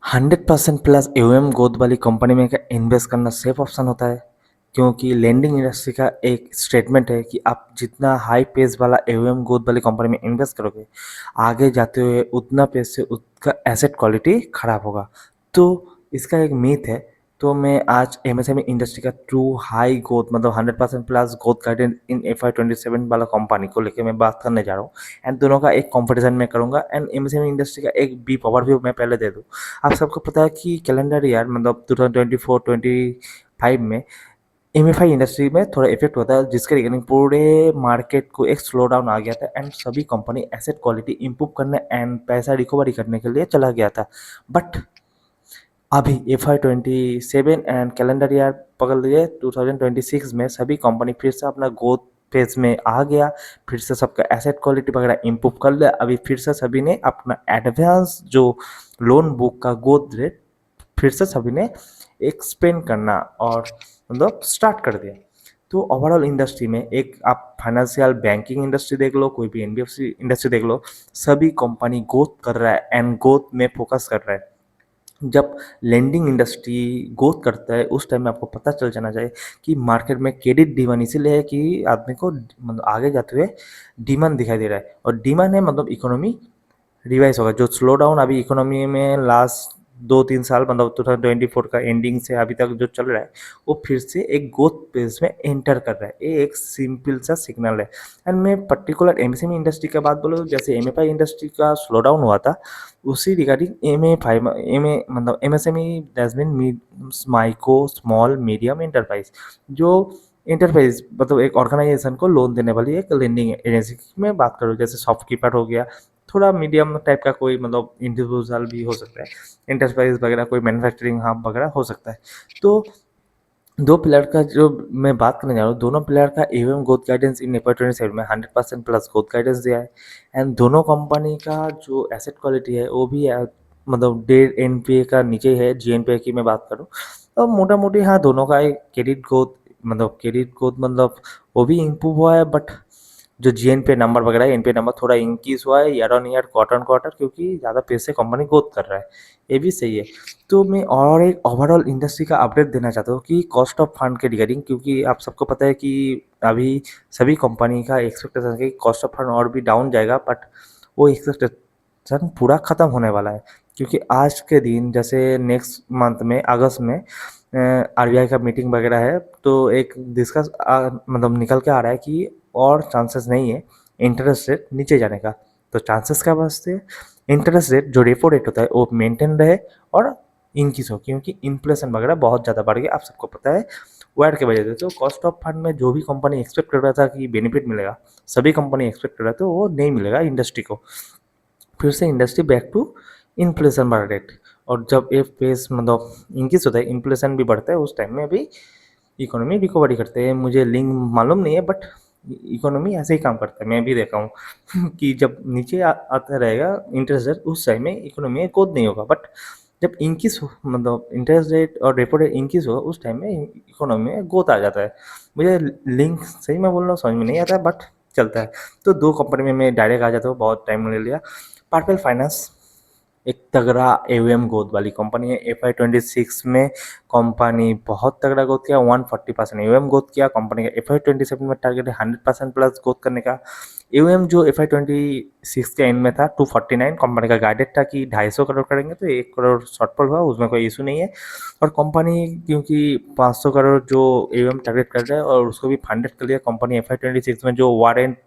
100% plus एओएम growth वाली company में क्या इन्वेस्ट करना सेफ ऑप्शन होता है? क्योंकि लैंडिंग इंडस्ट्री का एक स्टेटमेंट है कि आप जितना हाई पेस वाला एओएम ग्रोथ वाली कंपनी में इन्वेस्ट करोगे, आगे जाते हुए उतना पेस से उसका एसेट क्वालिटी खराब होगा। तो इसका एक मीथ है। तो मैं आज एमएसएमई इंडस्ट्री का ट्रू हाई ग्रोथ मतलब 100% प्लस ग्रोथ गाइडेंस इन FY 27 वाला कंपनी को लेके मैं बात करने जा रहा हूँ। एंड दोनों का एक कंपटीशन मैं करूँगा एंड एमएसएमई इंडस्ट्री का एक बीफ ओवरव्यू मैं पहले दे दूँ। आप सबको पता है कि कैलेंडर ईयर मतलब 2024-25 में एमएफआई इंडस्ट्री में थोड़ा इफेक्ट होता है, जिसके रिगार्डिंग पूरे मार्केट को एक स्लो डाउन आ गया था एंड सभी कंपनी एसेट क्वालिटी इंप्रूव करने एंड पैसा रिकवरी करने के लिए चला गया था। बट अभी FY 27 एंड कैलेंडर ईयर पकड़ लिए 2026 में सभी कंपनी फिर से अपना ग्रोथ फेज में आ गया। फिर से सबका एसेट क्वालिटी वगैरह इंप्रूव कर लिया। अभी फिर से सभी ने अपना एडवांस जो लोन बुक का ग्रोथ रेट फिर से सभी ने एक्सपेंड करना और मतलब स्टार्ट कर दिया। तो ओवरऑल इंडस्ट्री में एक आप फाइनेंशियल बैंकिंग इंडस्ट्री देख लो, कोई भी एनबीएफसी इंडस्ट्री देख लो, सभी कंपनी ग्रोथ कर रहा है एंड ग्रोथ में फोकस कर रहा है। जब लेंडिंग इंडस्ट्री ग्रोथ करता है उस टाइम में आपको पता चल जाना चाहिए कि मार्केट में क्रेडिट डिमांड इसीलिए है कि आदमी को मतलब आगे जाते हुए डिमांड दिखाई दे रहा है और डिमांड है मतलब इकोनॉमी रिवाइज होगा। जो स्लो डाउन अभी इकोनॉमी में लास्ट 2-3 साल मतलब 2024 का एंडिंग से अभी तक जो चल रहा है वो फिर से एक ग्रोथ फेज में एंटर कर रहा है। ये एक सिंपल सा सिग्नल है। एंड मैं पर्टिकुलर एमएसएमई इंडस्ट्री का बात बोलूँ, जैसे एमएफआई इंडस्ट्री का स्लो डाउन हुआ था उसी regarding MSME that's mean micro small medium enterprise जो इंटरफेस मतलब एक ऑर्गेनाइजेशन को लोन देने वाली एक लेंडिंग एजेंसी की मैं बात करूँ, जैसे शॉपकीपर हो गया, थोड़ा मीडियम टाइप का कोई मतलब इंडिविजुअल भी हो सकता है, इंटरप्राइज वगैरह कोई मैन्युफैक्चरिंग हब वगैरह हो सकता है। तो दो प्लेयर का जो मैं बात करने जा रहा हूँ, दोनों प्लेयर का एवं ग्रोथ गाइडेंस इन FY 27 में 100% प्लस ग्रोथ गाइडेंस दिया है। एंड दोनों कंपनी का जो एसेट क्वालिटी है वो भी मतलब 1.5 NPA का नीचे है। GNPA की मैं बात करूँ तो मोटा मोटी हाँ दोनों का एक क्रेडिट ग्रोथ मतलब वो भी इम्प्रूव हुआ है। बट जो GNPA नंबर वगैरह है, एनपीए नंबर थोड़ा इंक्रीज हुआ है year on year quarter on quarter, क्योंकि ज़्यादा पेस से कंपनी ग्रोथ कर रहा है। ये भी सही है। तो मैं और एक ओवरऑल इंडस्ट्री का अपडेट देना चाहता हूँ कि कॉस्ट ऑफ फंड के रिगार्डिंग, क्योंकि आप सबको पता है कि अभी सभी कंपनी का एक्सपेक्टेशन है कि कॉस्ट ऑफ फंड और भी डाउन जाएगा। बट वो एक्सपेक्टेशन पूरा ख़त्म होने वाला है, क्योंकि आज के दिन जैसे नेक्स्ट मंथ में अगस्त में आरबीआई का मीटिंग वगैरह है, तो एक डिस्कस मतलब निकल के आ रहा है कि और चांसेस नहीं है इंटरेस्ट रेट नीचे जाने का। तो चांसेस क्या बचते हैं, इंटरेस्ट रेट जो रेपो रेट होता है वो मेंटेन रहे और इंक्रीज हो, क्योंकि इन्फ्लेशन वगैरह बहुत ज़्यादा बढ़ गया आप सबको पता है वायर के वजह से। तो कॉस्ट ऑफ फंड में जो भी कंपनी एक्सपेक्ट कर रहा था कि बेनिफिट मिलेगा, सभी कंपनी एक्सपेक्ट कर रहा था वो नहीं मिलेगा इंडस्ट्री को। फिर से इंडस्ट्री बैक टू इन्फ्लेशन वाला रेट। और जब ये पेस मतलब इंक्रीज होता है, इन्फ्लेशन भी बढ़ता है, उस टाइम में भी इकोनॉमी रिकवरी करते हैं। मुझे लिंक मालूम नहीं है बट इकोनॉमी ऐसे ही काम करता है, मैं भी देखा हूँ कि जब नीचे आता रहेगा इंटरेस्ट रेट उस टाइम में इकोनॉमी में ग्रोथ नहीं होगा। बट जब इंक्रीज हो मतलब इंटरेस्ट रेट और रेपो रेट इंक्रीज हो उस टाइम में इकोनॉमी में ग्रोथ आ जाता है। मुझे लिंक सही मैं बोल रहा हूँ समझ में नहीं आता है बट चलता है। तो दो कंपनी में मैं डायरेक्ट आ जाता हूँ, बहुत टाइम ले लिया। पर्पल फाइनेंस एक तगड़ा एवीएम ग्रोथ वाली कंपनी है। FY 26 में कंपनी बहुत तगड़ा ग्रोथ किया, 140% एवीएम ग्रोथ किया। कंपनी का FY 27 में टारगेट है 100% प्लस ग्रोथ करने का। एवीएम जो FY 26 के एंड में था 249, कंपनी का गाइडेड था कि 250 करोड़ करेंगे, तो 1 करोड़ शॉर्टफॉल हुआ, उसमें कोई इशू नहीं है। और कंपनी क्योंकि 500 करोड़ जो एवीएम टारगेट कर रहा है और उसको भी फंडेड कर लिया कंपनी FY 26 में, जो वारंट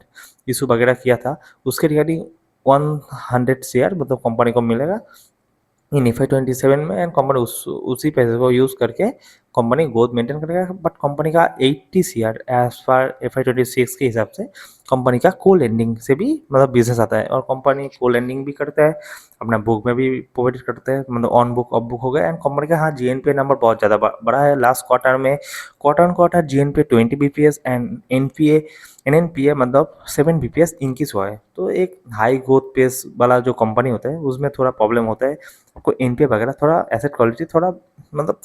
इशू वगैरह किया था उसके रिगार्डिंग 100 शेयर मतलब कंपनी को मिलेगा इन FY 27 में। एंड कंपनी उसी पैसे को यूज़ करके कंपनी ग्रोथ मेंटेन करेगा। बट कंपनी का 80 शेयर एज पर FY 26 के हिसाब से कंपनी का को लेंडिंग से भी मतलब बिजनेस आता है, और कंपनी को लेंडिंग भी करता है, अपना बुक में भी प्रोवाइड करता है, मतलब ऑन बुक ऑफ बुक हो गया। एंड कंपनी का हाँ GNPA नंबर बहुत ज़्यादा बड़ा है। लास्ट क्वार्टर में quarter on quarter GNPA 20 BPS and NNPA मतलब 7 BPS इंक्रीज हुआ है। तो एक हाई ग्रोथ पेस वाला जो कंपनी होता है उसमें थोड़ा प्रॉब्लम होता है, आपको एनपीए वगैरह थोड़ा एसेट क्वालिटी थोड़ा मतलब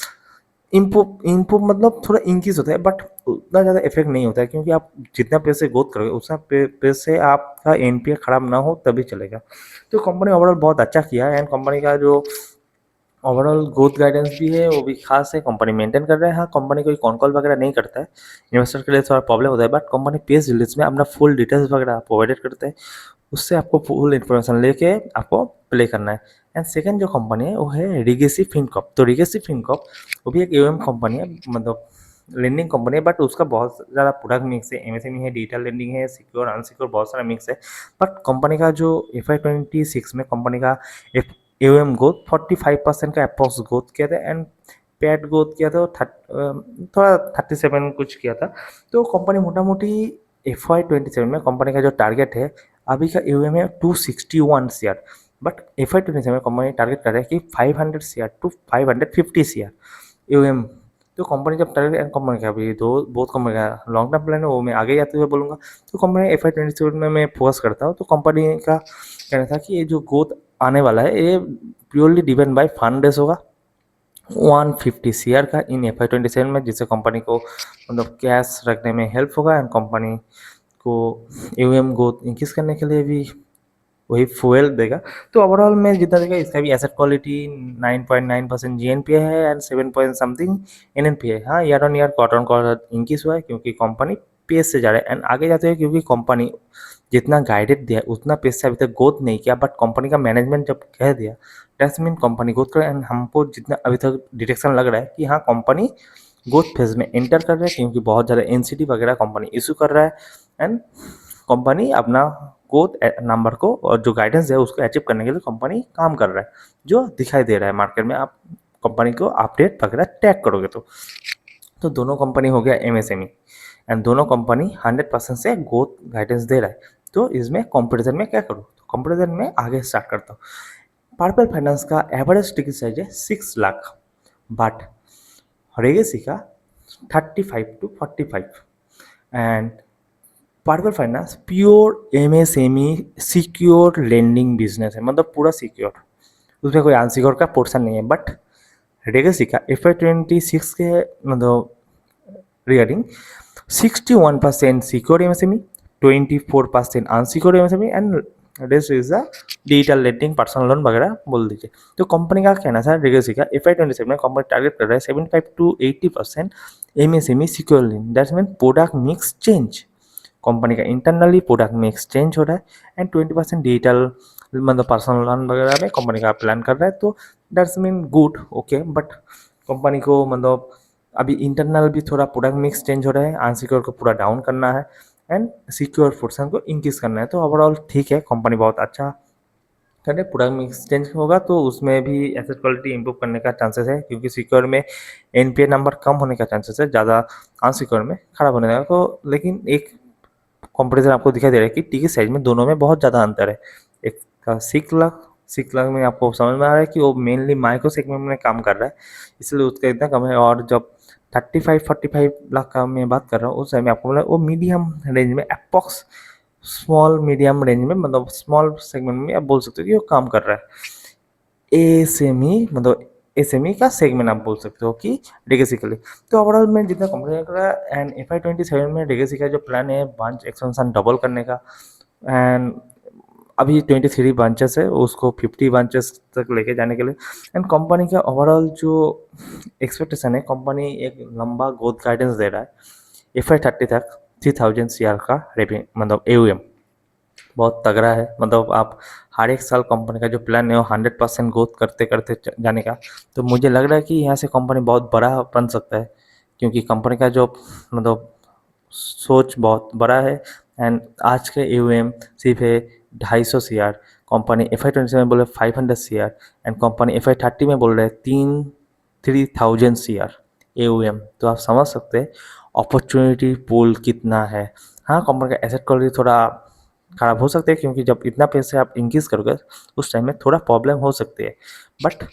इम्प्रूव मतलब थोड़ा इंक्रीज होता है। बट उतना ज़्यादा इफेक्ट नहीं होता है, क्योंकि आप जितना पैसे ग्रोथ करोगे उतना पैसे आपका एनपीए खराब ना हो तभी चलेगा। तो कंपनी ओवरऑल बहुत अच्छा किया है। एंड कंपनी का जो ओवरऑल ग्रोथ गाइडेंस भी है, वो भी खास है, कंपनी मेंटेन कर रहा है। हाँ, कंपनी कोई कॉन कॉल वगैरह नहीं करता है, इन्वेस्टर के लिए थोड़ा प्रॉब्लम होता है, बट कंपनी पेज रिलीज में अपना फुल डिटेल्स वगैरह प्रोवाइडेड करते हैं, उससे आपको फुल इन्फॉर्मेशन लेके आपको प्ले करना है। एंड सेकंड जो कंपनी है वो है रिगेसी फिनकॉर्प। तो रिगेसी फिनकॉर्प वो भी एक एम कंपनी है, मतलब लेंडिंग कंपनी है, बट उसका बहुत ज़्यादा प्रोडक्ट मिक्स है, एमएसएमई है, डिजिटल लेंडिंग है, सिक्योर अनसिक्योर बहुत सारा मिक्स है। बट कंपनी का जो FY26 में कंपनी का एक एम ग्रोथ 45% का अप्रॉक्स ग्रोथ किया था, एंड पैट ग्रोथ किया था थोड़ा 37 कुछ किया था। तो कंपनी मोटा मोटी FY27 में कंपनी का जो टारगेट है, अभी का एम है 261 CR, बट FY27 में कंपनी टारगेट कर रहा है कि 500 CR टू 550 CR एम। तो कंपनी जब टारगेट, कंपनी का अभी दो बहुत कंपनी का लॉन्ग टर्म प्लान है, वो मैं आगे जाते हुए बोलूँगा। तो कंपनी FY27 में मैं फोकस करता हूँ। तो कंपनी का कहना था कि ये जो ग्रोथ आने वाला है ये purely depend by fund raise होगा 150 CR का इन FY27 में, जिससे कंपनी को मतलब कैश रखने में हेल्प होगा, एंड कंपनी को एम ग्रोथ इंक्रीज करने के लिए भी वही फ्यूल देगा। तो ओवरऑल में जितना देगा, इसका भी एसेट क्वालिटी 9.9% GNPA है एंड 7 पॉइंट समथिंग NNPA है। हाँ, year on year quarter on quarter increase हुआ है, क्योंकि कंपनी पेस से जा रहा है, एंड आगे जाते हैं, क्योंकि कंपनी जितना गाइडेड दिया उतना पेस से अभी तक ग्रोथ नहीं किया, बट कंपनी का मैनेजमेंट जब कह दिया दैट्स मीन कंपनी ग्रोथ कर, एंड हमको जितना अभी तक डिटेक्शन लग रहा है कि हाँ कंपनी ग्रोथ फेज में एंटर कर रहा है, क्योंकि बहुत ज़्यादा NCD वगैरह कंपनी इशू कर रहा है, एंड कंपनी अपना ग्रोथ नंबर को और जो गाइडेंस है उसको अचीव करने के लिए कंपनी काम कर रहा है, जो दिखाई दे रहा है मार्केट में। आप कंपनी को अपडेट वगैरह टैग करोगे तो दोनों कंपनी हो गया MSME, एंड दोनों कंपनी 100% से ग्रोथ गाइडेंस दे रहा है। तो इसमें कंपेरिजन में क्या करूँ, तो कंपेरिजन में आगे स्टार्ट करता हूँ। पर्पल फाइनेंस का एवरेज टिकट साइज है 6 लाख, बट रेगेसी का 35 to 45, and purple finance pure MSME secure lending business है, मतलब पूरा सिक्योर, उसमें कोई अनसिक्योर का पोर्शन नहीं है। बट रेगेसी का FY26 के मतलब regarding 61% secure MSME, 24% unsecure MSME, and rest is the digital lending personal loan वगैरह बोल दीजिए। तो कंपनी का कहना था रेगेसी का FY27 में कंपनी टारगेट कर रहा है 75 to 80% MSME secure lending. That's mean product mix change, company का इंटरनली प्रोडक्ट में एक्सचेंज हो रहा है, एंड 20% डिजिटल मतलब पर्सनल लोन वगैरह में कंपनी का प्लान कर रहा है। तो that's mean good, okay, but company को मतलब अभी इंटरनल भी थोड़ा प्रोडक्ट मिक्स चेंज हो रहा है, अनसिक्योर को पूरा डाउन करना है, एंड सिक्योर पोर्शन को इंक्रीज करना है। तो ओवरऑल ठीक है, कंपनी बहुत अच्छा करे, प्रोडक्ट मिक्स चेंज होगा तो उसमें भी एसेट क्वालिटी इंप्रूव करने का चांसेस है, क्योंकि सिक्योर में NPA नंबर कम होने का चांसेस है, ज़्यादा अनसिक्योर में खराब होने का। तो लेकिन एक कंपैरिजन आपको दिखाई दे रहा है कि टिकट साइज में दोनों में बहुत ज़्यादा अंतर है। एक का 6 लाख में आपको समझ में आ रहा है कि वो मेनली माइक्रो सेगमेंट में काम कर रहा है, इसलिए उसका इतना कम है। और जब 35-45 लाख का मैं बात कर रहा हूँ, उस टाइम में आपको बोला वो मीडियम रेंज में अप्रॉक्स स्मॉल मीडियम रेंज में, मतलब स्मॉल सेगमेंट में आप बोल सकते हो कि वो काम कर रहा है। एसएमई मतलब एसएमई का सेगमेंट आप बोल सकते हो कि लेगेसी के लिए। तो ओवरऑल में जितना कंपनी कर रहा है, एंड FY27 में लेगेसी का जो प्लान है ब्रांच एक्सपेंशन डबल करने का, एंड अभी 23 ब्रांचेस है, उसको 50 ब्रांचेस तक लेके जाने के लिए। एंड कंपनी का ओवरऑल जो एक्सपेक्टेशन है, कंपनी एक लंबा ग्रोथ गाइडेंस दे रहा है FY30 तक 3000 CR का रेवेन्यू मतलब AUM बहुत तगड़ा है। मतलब आप हर एक साल कंपनी का जो प्लान है वो 100% ग्रोथ करते करते जाने का। तो मुझे लग रहा है कि यहाँ से कंपनी बहुत बड़ा बन सकता है, क्योंकि कंपनी का जो मतलब सोच बहुत बड़ा है, एंड आज के AUM सिर्फ है 250 CR, कंपनी FY27 में बोल रहे 500 CR, एंड कंपनी FY30 में बोल रहे 3000 CR AUM। तो आप समझ सकते हैं अपॉर्चुनिटी पूल कितना है। हाँ, कंपनी का एसेट क्वालिटी थोड़ा खराब हो सकते हैं, क्योंकि जब इतना पैसे आप इंक्रीज करोगे उस टाइम में थोड़ा प्रॉब्लम हो सकती है। बट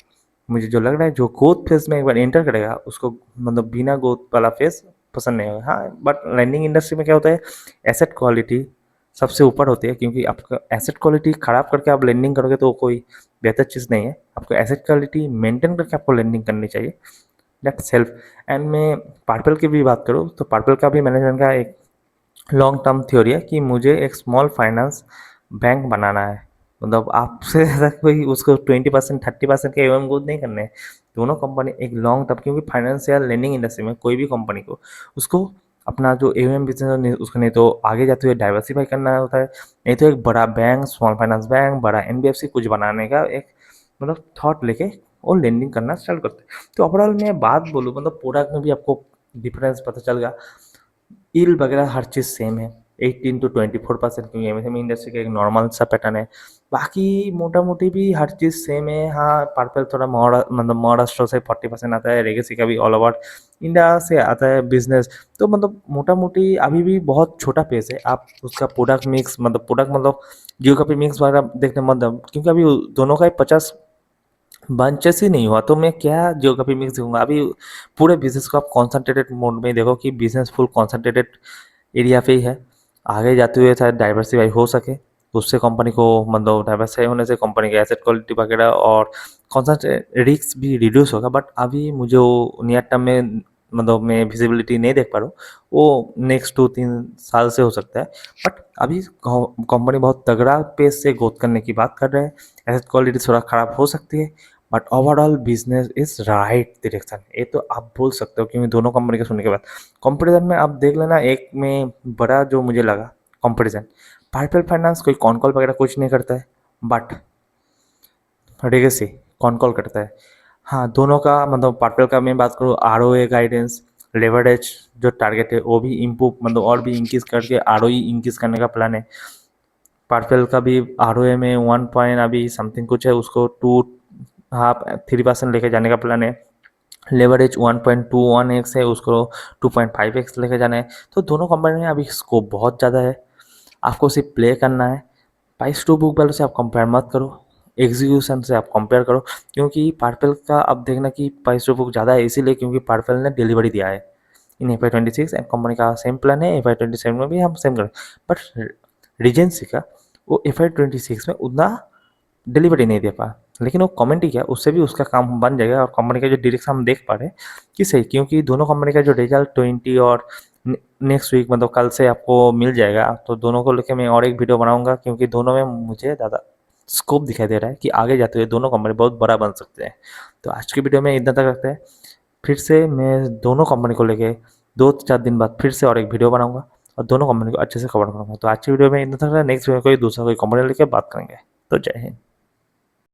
मुझे जो लग रहा है जो ग्रोथ फेज में एक बार एंटर करेगा उसको मतलब बिना ग्रोथ वाला फेज पसंद नहीं होगा। हाँ, बट लैंडिंग इंडस्ट्री में क्या होता है, एसेट क्वालिटी सबसे ऊपर होती है, क्योंकि आपका एसेट क्वालिटी खराब करके आप लैंडिंग करोगे तो कोई बेहतर चीज़ नहीं है। आपको एसेट क्वालिटी मेंटेन करके आपको लैंडिंग करनी चाहिए, दैट सेल्फ। एंड मैं पर्पल की भी बात करूँ तो पर्पल का भी मैनेजमेंट का एक लॉन्ग टर्म थ्योरी है कि मुझे एक स्मॉल फाइनेंस बैंक बनाना है, मतलब आपसे ज़्यादा कोई उसको 20% 30% के एवं ग्रोथ नहीं करने हैं। दोनों कंपनी एक लॉन्ग टर्म, क्योंकि फाइनेंशियल लेंडिंग इंडस्ट्री में कोई भी कंपनी को उसको अपना जो एवं बिजनेस उसको नहीं तो आगे जाते हुए डाइवर्सिफाई करना होता है, नहीं तो एक बड़ा बैंक, स्मॉल फाइनेंस बैंक, बड़ा एनबीएफसी कुछ बनाने का एक मतलब थॉट लेके और लेंडिंग करना स्टार्ट करते हैं। तो ओवरऑल मैं बात बोलूँ मतलब प्रोडक्ट में भी आपको डिफरेंस पता चल गया। यील्ड वगैरह हर चीज़ सेम है, 18 to 24%, क्योंकि एमएसएमई इंडस्ट्री का एक नॉर्मल सा पैटर्न है। बाकी मोटा मोटी भी हर चीज़ सेम है। हाँ, पर्पल थोड़ा मतलब महाराष्ट्र से 40% आता है, रेगेसी का भी ऑल ओवर इंडिया से आता है बिजनेस। तो मतलब मोटा मोटी अभी भी बहुत छोटा पेस है। आप उसका प्रोडक्ट मतलब जियोग्राफी मिक्स वगैरह देखने मत दो, क्योंकि अभी दोनों का ही 50 बंचेस ही नहीं हुआ तो मैं क्या जियोग्राफी मिक्स दूंगा। अभी पूरे बिजनेस को आप कॉन्सेंट्रेटेड मोड में देखो कि बिजनेस फुल कॉन्सेंट्रेटेड एरिया पे ही है। आगे जाते हुए शायद डाइवर्सिफाई हो सके, उससे कंपनी को मतलब डाइवर्सिफाई होने से कंपनी की एसेट क्वालिटी वगैरह और कॉन्सेंट्रेट रिस्क भी रिड्यूस होगा। बट अभी मुझे वो नियर टर्म में मतलब मैं विजिबिलिटी नहीं देख पा रहा हूँ। वो नेक्स्ट 2-3 साल से हो सकता है। बट अभी कंपनी बहुत तगड़ा पेस से ग्रोथ करने की बात कर रहे हैं। एसेट क्वालिटी थोड़ा ख़राब हो सकती है, but overall business is right direction, ये तो आप बोल सकते हो। क्योंकि दोनों कंपनी के सुनने के बाद कंपैरिजन में आप देख लेना, एक में बड़ा जो मुझे लगा कंपैरिजन, पर्पल फाइनेंस कोई कॉन कॉल वगैरह कुछ नहीं करता है, बट रेगेसी कॉन कॉल करता है। हाँ, दोनों का मतलब पर्पल का मैं बात करूँ, आरओए गाइडेंस, लेवरेज जो टारगेट है वो भी इम्प्रूव मतलब और भी इंक्रीज करके आरओई इंक्रीज करने का प्लान है। पार्पल का भी आरओए में 1 पॉइंट अभी समथिंग कुछ है, उसको 2.5-3% लेके जाने का प्लान है। लेवरेज 1.21x है, उसको 2.5x लेके जाना है। तो दोनों कंपनी में अभी स्कोप बहुत ज़्यादा है, आपको सिर्फ प्ले करना है। प्राइस टू बुक वैल्यू से आप कंपेयर मत करो, एग्जीक्यूशन से आप कंपेयर करो। क्योंकि पार्पल का अब देखना कि प्राइस टू बुक ज़्यादा है इसीलिए क्योंकि पार्पल ने डिलीवरी दिया है इन FY26 एंड कंपनी का सेम प्लान है FY27 में भी हम सेम करें। बट रीजेंसी का वो FY26 में उतना डिलीवरी नहीं दे पाया, लेकिन वो कमेंट ही किया, उससे भी उसका काम बन जाएगा। और कंपनी का जो डायरेक्शन हम देख पा रहे हैं कि सही, क्योंकि दोनों कंपनी का जो रिजल्ट 20 और नेक्स्ट वीक मतलब कल से आपको मिल जाएगा। तो दोनों को लेकर मैं और एक वीडियो बनाऊंगा, क्योंकि दोनों में मुझे ज़्यादा स्कोप दिखाई दे रहा है कि आगे जाते हुए दोनों कंपनी बहुत बड़ा बन सकते हैं। तो आज की वीडियो में इतना तक रखते हैं। फिर से मैं दोनों कंपनी को लेके 2-4 दिन बाद फिर से और एक वीडियो बनाऊंगा और दोनों कंपनी को अच्छे से कवर करूंगा। तो आज की वीडियो में इतना तक, नेक्स्ट वीडियो कोई दूसरा कोई कंपनी लेके बात करेंगे। तो जय हिंद।